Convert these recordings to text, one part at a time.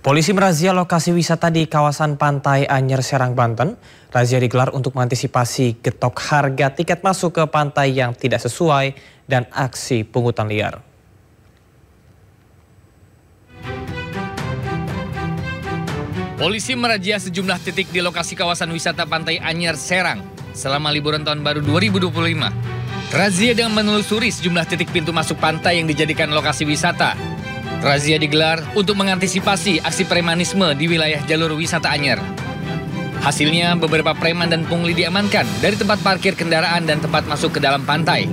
Polisi merazia lokasi wisata di kawasan Pantai Anyer, Serang, Banten. Razia digelar untuk mengantisipasi getok harga tiket masuk ke pantai yang tidak sesuai dan aksi pungutan liar. Polisi merazia sejumlah titik di lokasi kawasan wisata Pantai Anyer, Serang selama liburan tahun baru 2025. Razia dengan menelusuri sejumlah titik pintu masuk pantai yang dijadikan lokasi wisata. Razia digelar untuk mengantisipasi aksi premanisme di wilayah jalur wisata Anyer. Hasilnya, beberapa preman dan pungli diamankan dari tempat parkir kendaraan dan tempat masuk ke dalam pantai.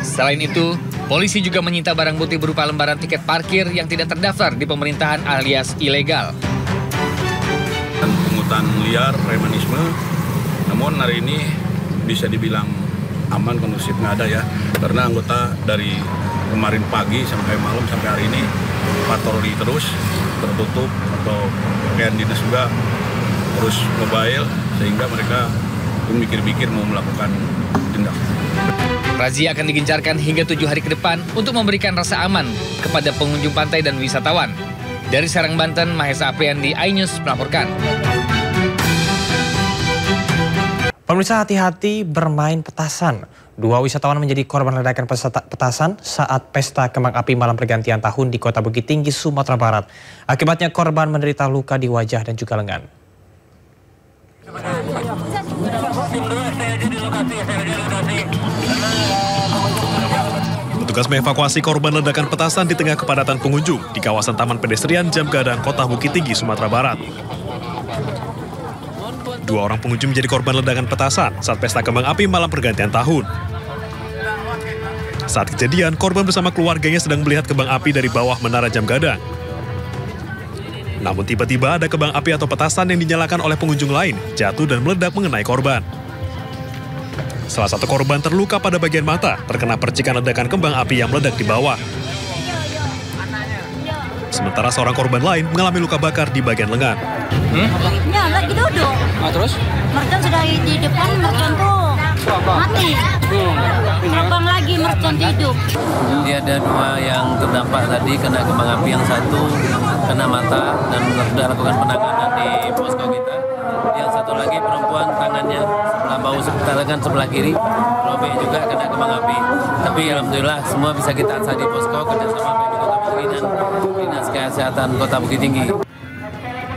Selain itu, polisi juga menyita barang bukti berupa lembaran tiket parkir yang tidak terdaftar di pemerintahan alias ilegal. Pungutan liar, premanisme, namun hari ini bisa dibilang aman, kondusif, nggak ada ya. Karena anggota dari kemarin pagi sampai malam sampai hari ini patroli terus, tertutup atau pakaian dinas juga terus mobile, sehingga mereka mikir-mikir mau melakukan tindakan. Razia akan digencarkan hingga 7 hari ke depan untuk memberikan rasa aman kepada pengunjung pantai dan wisatawan. Dari Serang, Banten, Mahesa Apriandi, iNews melaporkan. Pemirsa, hati-hati bermain petasan. 2 wisatawan menjadi korban ledakan petasan saat pesta kembang api malam pergantian tahun di Kota Bukit Tinggi, Sumatera Barat. Akibatnya korban menderita luka di wajah dan juga lengan. Petugas mengevakuasi korban ledakan petasan di tengah kepadatan pengunjung di kawasan Taman Pedestrian Jam Gadang, Kota Bukit Tinggi, Sumatera Barat. 2 orang pengunjung menjadi korban ledakan petasan saat pesta kembang api malam pergantian tahun. Saat kejadian, korban bersama keluarganya sedang melihat kembang api dari bawah menara Jam Gadang. Namun tiba-tiba ada kembang api atau petasan yang dinyalakan oleh pengunjung lain jatuh dan meledak mengenai korban. Salah satu korban terluka pada bagian mata terkena percikan ledakan kembang api yang meledak di bawah. Sementara seorang korban lain mengalami luka bakar di bagian lengan. Ya, lagi duduk. Terus? Mercon sudah di depan, mercon tuh mati. Terbang lagi, mercon hidup. Jadi ada 2 yang terdampak tadi kena kembang api, yang satu kena mata dan sudah lakukan penanganan di posko kita. Yang satu lagi perempuan, tangannya sebelah bahu tangan sebelah kiri robek juga kena kembang api. Tapi alhamdulillah semua bisa kita aksa di posko kerjasama PMI Kota Bukit Tinggi dan Dinas Kesehatan Kota Bukit Tinggi.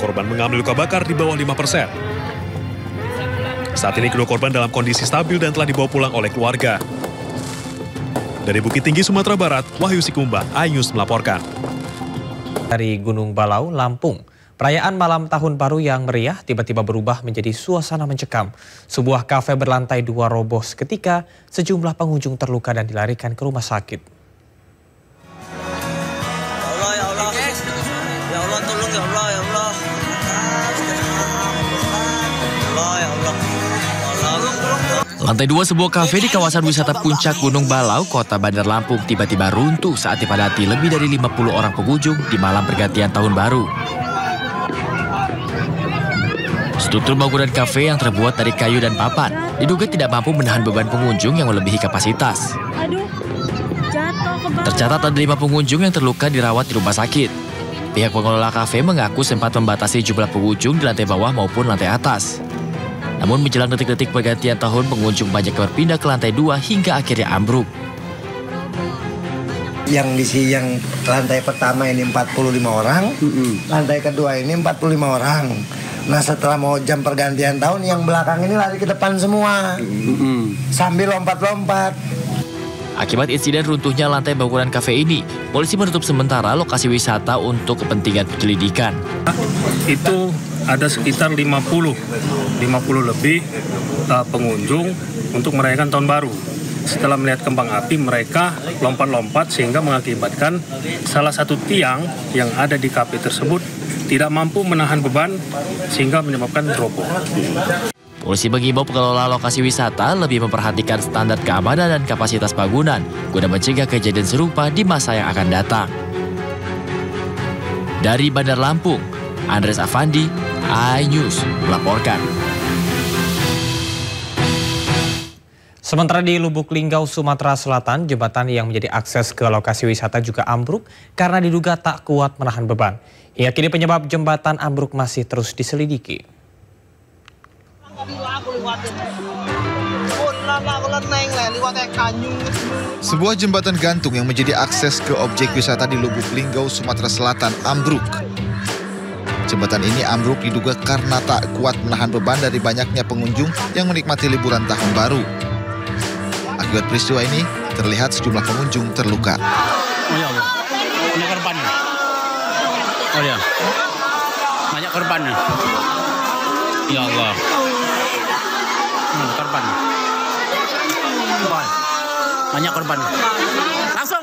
Korban mengalami luka bakar di bawah 5%. Saat ini kedua korban dalam kondisi stabil dan telah dibawa pulang oleh keluarga. Dari Bukit Tinggi, Sumatera Barat, Wahyu Sikumbang, iNews melaporkan. Dari Gunung Balau, Lampung, perayaan malam tahun baru yang meriah tiba-tiba berubah menjadi suasana mencekam. Sebuah kafe berlantai 2 roboh seketika, sejumlah pengunjung terluka dan dilarikan ke rumah sakit. Ya Allah, tolong ya Allah, ya Allah. Lantai 2 sebuah kafe di kawasan wisata Puncak Gunung Balau, Kota Bandar Lampung tiba-tiba runtuh saat dipadati lebih dari 50 orang pengunjung di malam pergantian tahun baru. Struktur bangunan kafe yang terbuat dari kayu dan papan diduga tidak mampu menahan beban pengunjung yang melebihi kapasitas. Tercatat ada 5 pengunjung yang terluka dirawat di rumah sakit. Pihak pengelola kafe mengaku sempat membatasi jumlah pengunjung di lantai bawah maupun lantai atas. Namun menjelang detik-detik pergantian tahun, pengunjung banyak berpindah ke lantai 2 hingga akhirnya ambruk. Yang lantai pertama ini 45 orang, lantai kedua ini 45 orang. Nah setelah mau jam pergantian tahun, yang belakang ini lari ke depan semua, sambil lompat-lompat. Akibat insiden runtuhnya lantai bangunan kafe ini, polisi menutup sementara lokasi wisata untuk kepentingan penyelidikan. Itu ada sekitar 50 lebih pengunjung untuk merayakan tahun baru. Setelah melihat kembang api, mereka lompat-lompat sehingga mengakibatkan salah satu tiang yang ada di kafe tersebut tidak mampu menahan beban sehingga menyebabkan roboh. Polisi mengimbau pengelola lokasi wisata lebih memperhatikan standar keamanan dan kapasitas bangunan guna mencegah kejadian serupa di masa yang akan datang. Dari Bandar Lampung, Andres Afandi, iNews melaporkan. Sementara di Lubuk Linggau, Sumatera Selatan, jembatan yang menjadi akses ke lokasi wisata juga ambruk karena diduga tak kuat menahan beban. Hingga kini penyebab jembatan ambruk masih terus diselidiki. Sebuah jembatan gantung yang menjadi akses ke objek wisata di Lubuk Linggau, Sumatera Selatan ambruk. Jembatan ini ambruk diduga karena tak kuat menahan beban dari banyaknya pengunjung yang menikmati liburan tahun baru. Akibat peristiwa ini, terlihat sejumlah pengunjung terluka. Oh ya Allah, banyak korban. Oh ya, banyak korban. Ya Allah, korban. Banyak korban. Langsung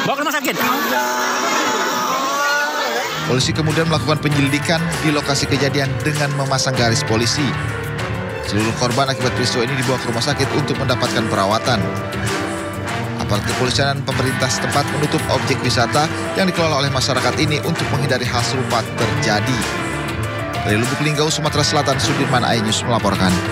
bawa ke rumah sakit. Polisi kemudian melakukan penyelidikan di lokasi kejadian dengan memasang garis polisi. Seluruh korban akibat peristiwa ini dibawa ke rumah sakit untuk mendapatkan perawatan. Aparat kepolisian dan pemerintah setempat menutup objek wisata yang dikelola oleh masyarakat ini untuk menghindari hal serupa terjadi. Dari Lubuk Linggau, Sumatera Selatan, Sudirman Ainus melaporkan.